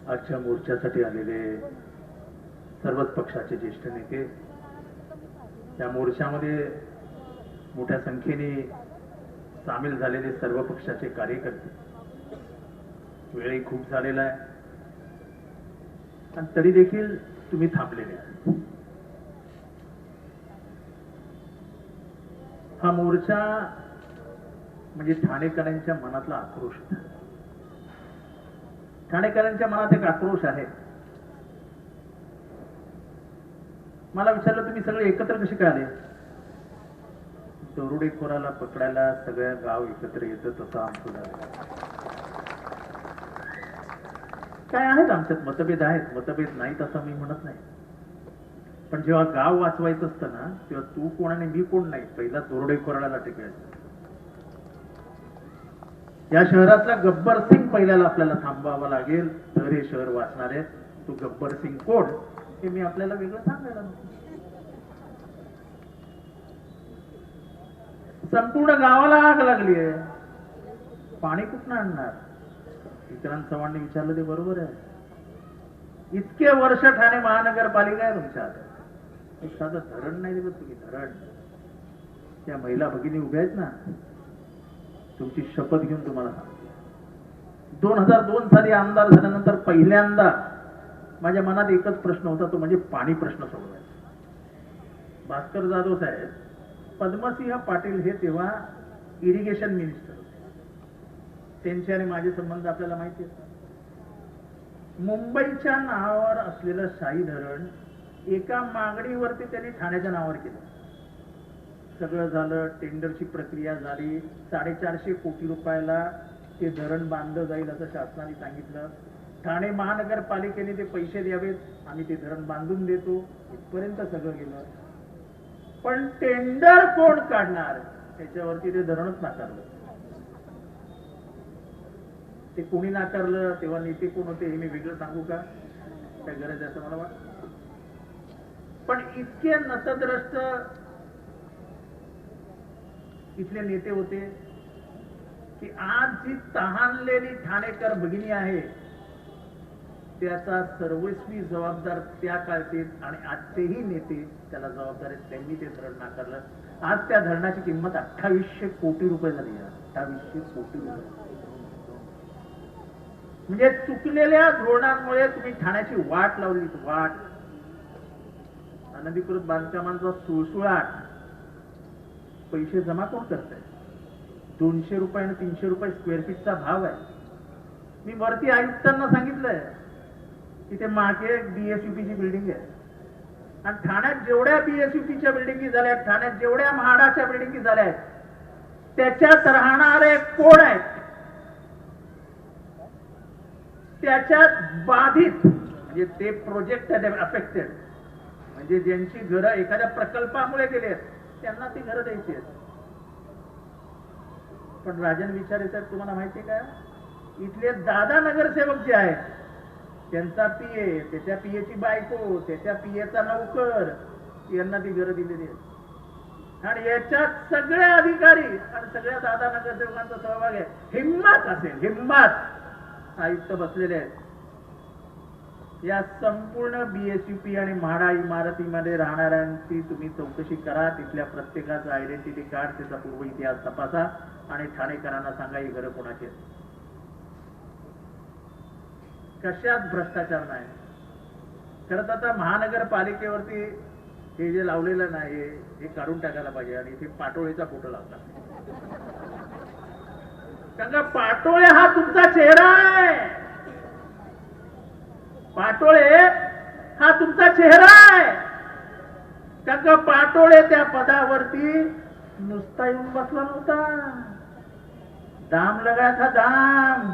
आजच्या मोर्चासाठी आलेले सर्वच पक्षाचे ज्येष्ठ नेते, या मोर्चामध्ये मोठ्या संख्येने सामील झालेले सर्व पक्षाचे कार्यकर्ते, वेळही खूप झालेला आहे आणि तरी देखील तुम्ही थांबलेले आहात. हा मोर्चा म्हणजे ठाणेकरांच्या मनातला आक्रोश होता. ठाणेकरांच्या मनात एक आक्रोश आहे. मला विचारलं, तुम्ही सगळे एकत्र कसे काय आले? दरोडेखोराला पकडायला सगळ्या गाव एकत्र येतं तसं आमचं झालं. काय आहेत आमच्यात मतभेद आहेत, मतभेद नाहीत असं मी म्हणत नाही, पण जेव्हा गाव वाचवायचं असतं ना, तेव्हा तू कोण आणि मी कोण नाही, पहिला दरोडेखोराला टिकवायचं. या शहरातला गब्बर सिंग पहिल्याला आपल्याला थांबवावा लागेल, तर हे शहर वाचणार आहे. तो गब्बर सिंग कोण हे मी आपल्याला वेगळं सांगायला नको. संपूर्ण गावाला आग लागली आहे, पाणी कुठनं आणणार? विक्रांत चव्हाणने विचारलं ते बरोबर आहे. इतके वर्ष ठाणे महानगरपालिका आहे तुमच्या हातात, एक साधं धरण नाही दिलं तुम्ही. धरण, त्या महिला भगिनी उभ्या आहेत ना, तुमची शपथ घेऊन तुम्हाला सांगतो, 2002 साली आमदार झाल्यानंतर पहिल्यांदा माझ्या मनात एकच प्रश्न होता, तो म्हणजे पाणी प्रश्न सोडवायचा. भास्कर जाधव साहेब, पद्मसिंह पाटील हे तेव्हा इरिगेशन मिनिस्टर होते. त्यांचे आणि माझे संबंध आपल्याला माहिती आहेत. मुंबईच्या नावावर असलेलं शाही धरण एका मागणीवरती त्यांनी ठाण्याच्या नावावर केलं. सगळं झालं, टेंडरची प्रक्रिया झाली, 450 कोटी रुपयाला ते धरण बांधलं जाईल असं शासनाने सांगितलं. ठाणे महानगरपालिकेने ते पैसे द्यावेत, आम्ही ते धरण बांधून देतो, इथपर्यंत सगळं गेलं. पण टेंडर कोण काढणार त्याच्यावरती ते धरणच नाकारलं. ते कोणी नाकारलं, तेव्हा नेते कोण होते हे मी वेगळं सांगू का? काय गरज आहे असं मला वाटतं. पण इतके नतद्रष्ट इथले नेते होते की आज जी तहानलेली ठाणेकर भगिनी आहे त्याचा सर्वस्वी जबाबदार त्या काळचे आणि आजचेही नेते त्याला जबाबदार आहेत. त्यांनी ते धरण नाकारलं. आज त्या धरणाची किंमत 2800 कोटी रुपये झाली आहे. 2800 कोटी रुपये. म्हणजे चुकलेल्या धोरणांमुळे तुम्ही ठाण्याची वाट लावली. वाट, अनधिकृत बांधकामांचा सुळसुळाट, पैसे जमा कोण करताय? 200 रुपये आणि 300 रुपये स्क्वेअर फीटचा भाव आहे. मी वरती आयुक्तांना सांगितलंय की ते मागे बीएसयूपीची बिल्डिंग आहे आणि ठाण्यात जेवढ्या बीएसयूपीच्या बिल्डिंगी झाल्या, ठाण्यात जेवढ्या म्हाडाच्या बिल्डिंगी झाल्या आहेत, त्याच्यात राहणारे कोण आहेत? त्याच्यात बाधित म्हणजे ते प्रोजेक्ट अफेक्टेड, म्हणजे ज्यांची घरं एखाद्या प्रकल्पामुळे गेली आहेत त्यांना ती घरं द्यायची आहेत. पण राजन विचारे साहेब, तुम्हाला माहितीये का, इथले दादा नगरसेवक जे आहेत त्यांचा पीए, त्याच्या पीएची बायको, त्याच्या पीएचा नौकर, यांना ती घरं दिलेली आहेत. आणि याच्यात सगळे अधिकारी आणि सगळ्या दादा नगरसेवकांचा सहभाग आहे. हिम्मत असेल, हिम्मत आयुक्त बसलेले आहेत. या संपूर्ण बीएसयूपी आणि म्हाडा इमारतीमध्ये राहणाऱ्यांची तुम्ही चौकशी करा. तिथल्या प्रत्येकाचं आयडेंटिटी कार्ड, त्याचा पूर्व इतिहास तपासा आणि ठाणेकरांना सांगा ही घरं कोणाची आहेत. कशात भ्रष्टाचार नाही. खरंच आता महानगरपालिकेवरती हे जे लावलेलं नाही हे काढून टाकायला पाहिजे आणि इथे पाटोळेचा फोटो लावतात. कारण का पाटोळे हा तुमचा चेहरा आहे. पाटोळे हा तुमचा चेहरा आहे. कारण का पाटोळे त्या पदावरती नुसता येऊन बसला नव्हता, दाम लगाया था, दाम.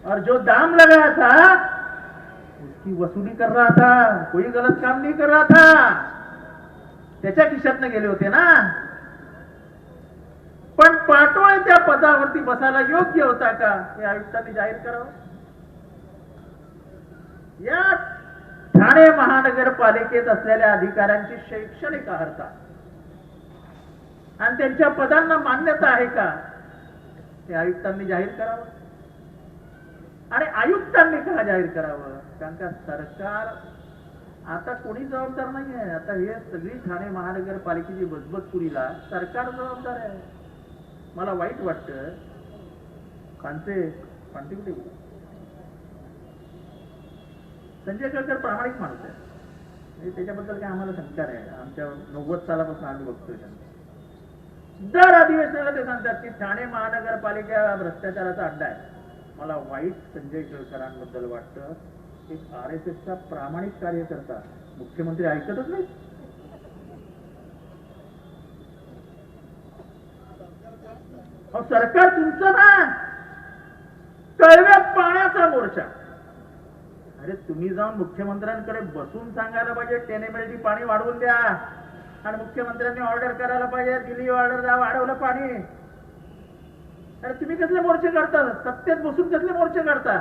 और जो दाम लगाया था उसकी वसूली कर रहा था, कोई गलत काम नहीं कर रहा था. त्याच्या खिशातनं गेले होते ना. पण पाटोळे त्या पदावरती बसायला योग्य होता का हे आयुक्तांनी जाहीर करावं. या ठाणे महानगरपालिकेत असलेल्या अधिकाऱ्यांची शैक्षणिक अर्हता आणि त्यांच्या पदांना मान्यता आहे का हे आयुक्तांनी जाहीर करावं. आणि का जाहीर करावं? कारण का सरकार आता कोणी जबाबदार नाही आहे. आता हे सगळी ठाणे महानगरपालिकेची बजबजपुरीला सरकार जबाबदार आहे. मला वाईट वाटतं. कांते कुठे? संजय केळकर प्रामाणिक माणूस आहे, म्हणजे त्याच्याबद्दल काय आम्हाला शंका नाही. आमच्या 90 सालापासून आम्ही बघतोय त्यांना. दर अधिवेशनाला ते सांगतात की ठाणे महानगरपालिका भ्रष्टाचाराचा अड्डा आहे. मला वाईट संजय केळकरांबद्दल वाटतं. एक RSSचा प्रामाणिक कार्यकर्ता, मुख्यमंत्री ऐकतच नाही. सरकार तुमचं ना, कळव्यात पाण्याचा मोर्चा. अरे तुम्ही जाऊन मुख्यमंत्र्यांकडे बसून सांगायला पाहिजे 10 MLD पाणी वाढवून द्या, आणि मुख्यमंत्र्यांनी ऑर्डर करायला पाहिजे, दिली ऑर्डर द्या, वाढवलं पाणी. अरे तुम्ही कसले मोर्चे करता? सत्तेत बसून कसले मोर्चे करता?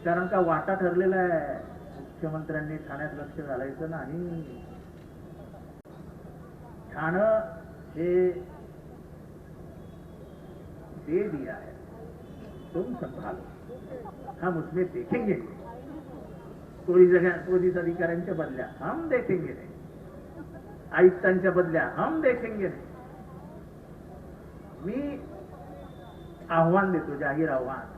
कारण का वाटा ठरलेला आहे, मुख्यमंत्र्यांनी ठाण्यात लक्ष घालायचं नाही. ठाणं हे दे दिया है, तुम संभालो, हम उसमें देखेंगे. पोलीस अधिकाऱ्यांच्या बदल्या हम देखेंगे नाही, आयुक्तांच्या बदल्या हम देखेंगे नाही. मी आव्हान देतो, जाहीर आव्हान,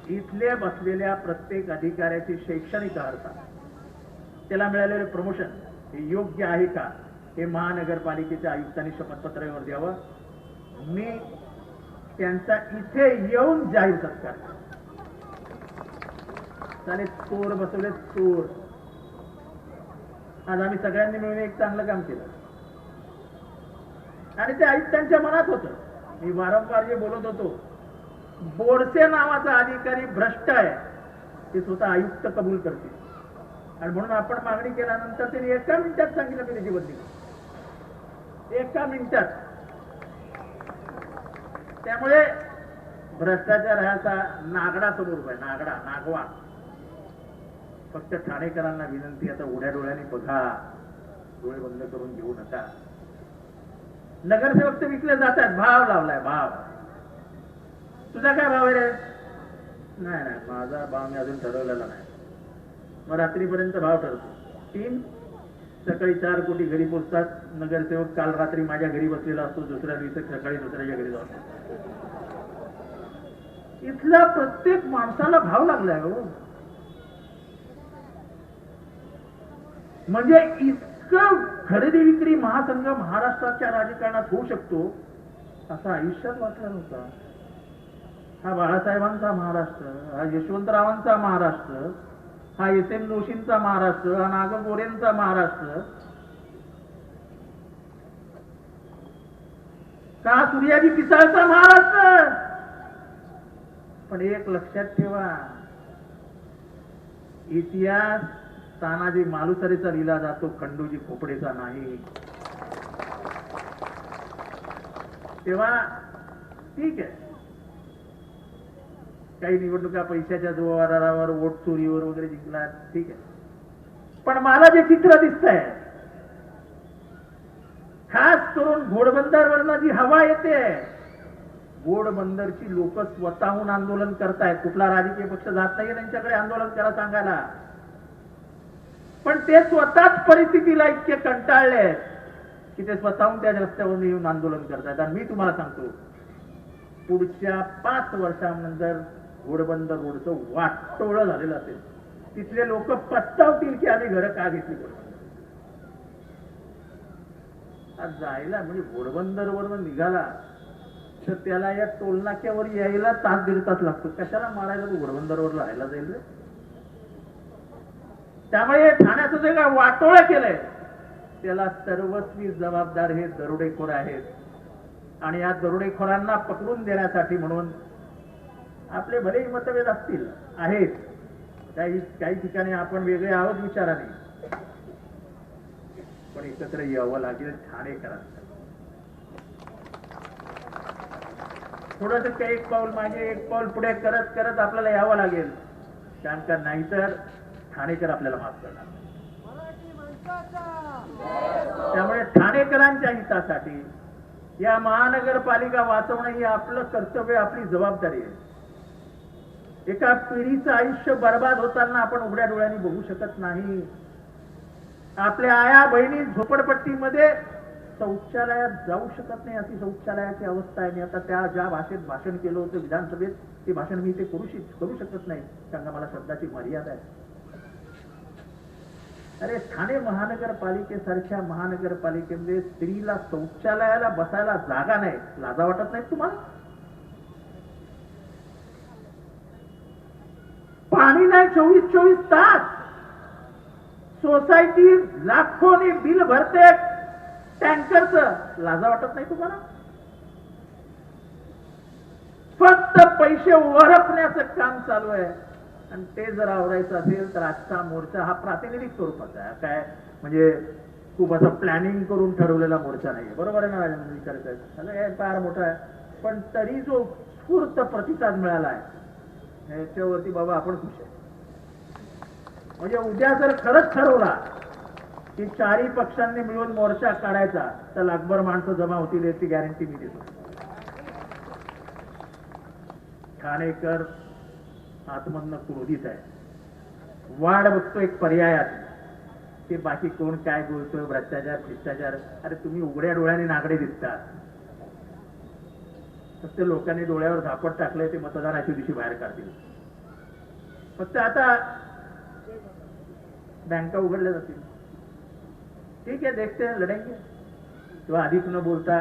इथले बसलेल्या प्रत्येक अधिकाऱ्याची शैक्षणिक अर्हता, त्याला मिळालेले प्रमोशन हे योग्य आहे का, हे महानगरपालिकेच्या आयुक्तांनी शपथपत्रावर द्यावं. मी त्यांचा इथे येऊन जाहीर सत्कार चालेल. चोर बसवले चोर. आज आम्ही सगळ्यांनी मिळून एक चांगलं काम केलं, आणि ते आयुक्तांच्या मनात होतं. मी वारंवार जे बोलत होतो, बोरसे नावाचा अधिकारी भ्रष्ट आहे, ते स्वतः आयुक्त कबूल करते. आणि म्हणून आपण मागणी केल्यानंतर त्यांनी 1 मिनिटात सांगितलं की त्याची बदली. 1 मिनिटात. त्यामुळे भ्रष्टाचार ह्याचा नागडा समोर आहे, नागवा. फक्त ठाणेकरांना विनंती, आता उघड्या डोळ्यांनी बघा, डोळे बंद करून घेऊ नका. नगरसेवक तर विकले जातात, भाव लावलाय, भाव. तुझा काय भाव आहे रे? नाही, माझा भाव मी अजून ठरवलेला नाही. मग रात्रीपर्यंत भाव ठरतो. 3 सकाळी 4 कोटी घरी पोचतात. नगरसेवक काल रात्री माझ्या घरी बसलेला असतो, दुसऱ्या दिवशी सकाळी दुसऱ्याच्या घरी जातो. इथल्या प्रत्येक माणसाला भाव लागलाय हो. म्हणजे इतकं खरेदी विक्री महासंघ महाराष्ट्राच्या राजकारणात होऊ शकतो असं आयुष्यात वाटलं नव्हतं. हा बाळासाहेबांचा महाराष्ट्र, हा यशवंतरावांचा महाराष्ट्र, हा SM जोशींचा महाराष्ट्र, हा नागा गोरेंचा महाराष्ट्र, का सूर्याजी पिसाळचा महाराष्ट्र. पण एक लक्षात ठेवा, इतिहास तानाजी मालुसरेचा लिहिला जातो, खंडूजी खोपडेचा नाही. तेव्हा ठीक आहे, काही निवडणुका पैशाच्या जोरावर, वोट चोरीवर वगैरे जिंकला, ठीक आहे. पण मला जे चित्र दिसतंय, खास करून घोडबंदरवरनं जी हवा येते, घोडबंदरची लोक स्वतःहून आंदोलन करतायत. कुठला राजकीय पक्ष जात नाहीये त्यांच्याकडे आंदोलन करा सांगायला, पण ते स्वतःच परिस्थितीला इतके कंटाळले की ते स्वतःहून त्या रस्त्यावर येऊन आंदोलन करतायत. आणि मी तुम्हाला सांगतो, पुढच्या 5 वर्षांनंतर घोडबंदर रोडचं वाटोळं झालेलं असेल. तिथले लोक पस्तावतील की आम्ही घरं का घेतली. आज जायला म्हणजे घोडबंदरवरून निघाला तर त्याला या टोलनाक्यावर यायला 1.5 तास लागतो. कशाला मारायला तू घोडबंदरवर राहायला जाईल रे. त्यामुळे ठाण्याचं जे काय वाटोळं केलंय त्याला सर्वस्वी जबाबदार हे दरोडेखोर आहेत. आणि या दरोडेखोरांना पकडून देण्यासाठी म्हणून आपले भलेही मतभेद असतील, आहेत, काही ठिकाणी आपण वेगळे आहोत विचाराने, पण एकत्र यावं लागेल ठाणेकरांना. थोडस एक पाऊल मागे एक पाऊल पुढे करत करत आपल्याला यावं लागेल. कारण का नाहीतर ठाणेकर आपल्याला माफ करणार. त्यामुळे ठाणेकरांच्या हितासाठी या महानगरपालिका वाचवणं ही आपलं कर्तव्य, आपली जबाबदारी आहे. एका पिढीचं आयुष्य बर्बाद होताना आपण उघड्या डोळ्यांनी बघू शकत नाही. आपल्या आया बहिणी झोपडपट्टीमध्ये शौचालयात जाऊ शकत नाही, अशी शौचालयाची अवस्था आहे. मी आता त्या ज्या भाषेत भाषण केलं होतं विधानसभेत, ते भाषण मी इथे करू शकत नाही, कारण मला शब्दाची मर्यादा आहे. अरे ठाणे महानगरपालिकेसारख्या महानगरपालिकेमध्ये स्त्रीला शौचालयाला बसायला जागा नाही, लाजा वाटत नाही तुम्हाला? पाणी नाही 24 तास. सोसायटी लाखोनी बिल भरते टँकरचं, लाजा वाटत नाही तुम्हाला? फक्त पैसे वरपण्याचं काम चालू आहे. आणि ते जर आवरायचं असेल तर आजचा मोर्चा हा प्रातिनिधिक स्वरूपाचा आहे, काय म्हणजे खूप असं प्लॅनिंग करून ठरवलेला मोर्चा नाहीये. बरोबर आहे ना राजेंद्र विचार करायचं फार मोठा आहे, पण तरी जो स्फूर्त प्रतिसाद मिळाला आहे ह्याच्यावरती बाबा आपण खुश आहे. म्हणजे उद्या जर खरंच ठरवला की चारही पक्षांनी मिळून मोर्चा काढायचा तर लाखभर माणसं जमा होतील याची गॅरंटी मी देतो. ठाणेकर आतमधनं क्रोधित आहे, वाढ बघतो एक पर्यायात. ते बाकी कोण काय बोलतोय, भ्रष्टाचार. अरे तुम्ही उघड्या डोळ्याने नागडे दिसतात, फक्त लोकांनी डोळ्यावर झापट टाकलंय, ते मतदानाच्या दिवशी बाहेर काढतील. फक्त आता बँका उघडल्या जातील, ठीक आहे, देखते हैं, लढेंगे. तेव्हा अधिक न बोलता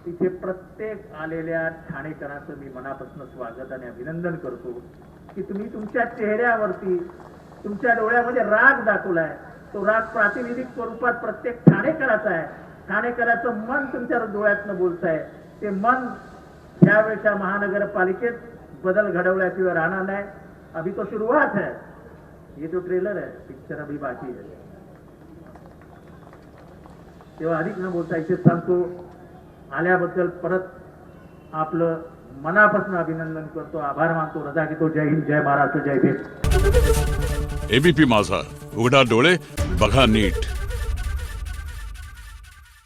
इथे प्रत्येक आलेल्या ठाणेकरांचं मी मनापासून स्वागत आणि अभिनंदन करतो की तुम्ही तुमच्या चेहऱ्यावरती, तुमच्या डोळ्यामध्ये राग दाखवलाय. तो राग प्रातिनिधिक स्वरूपात प्रत्येक ठाणेकराचा आहे. ठाणेकराचं मन तुमच्या डोळ्यातनं बोलतंय. ते मन यावेळेच्या महानगरपालिकेत बदल घडवल्याशिवाय राहणार नाही. अभी तो शुरुआत है, ये तो ट्रेलर है, पिक्चर अभी बाकी है. तेव्हा अधिक न बोलता इथे सांगतो, आल्याबद्दल परत आपलं मनापासून अभिनंदन करतो, आभार मानतो, रजा घेतो. जय हिंद, जय महाराष्ट्र, जय भीम. एबीपी माझा, उघडा डोळे बघा नीट.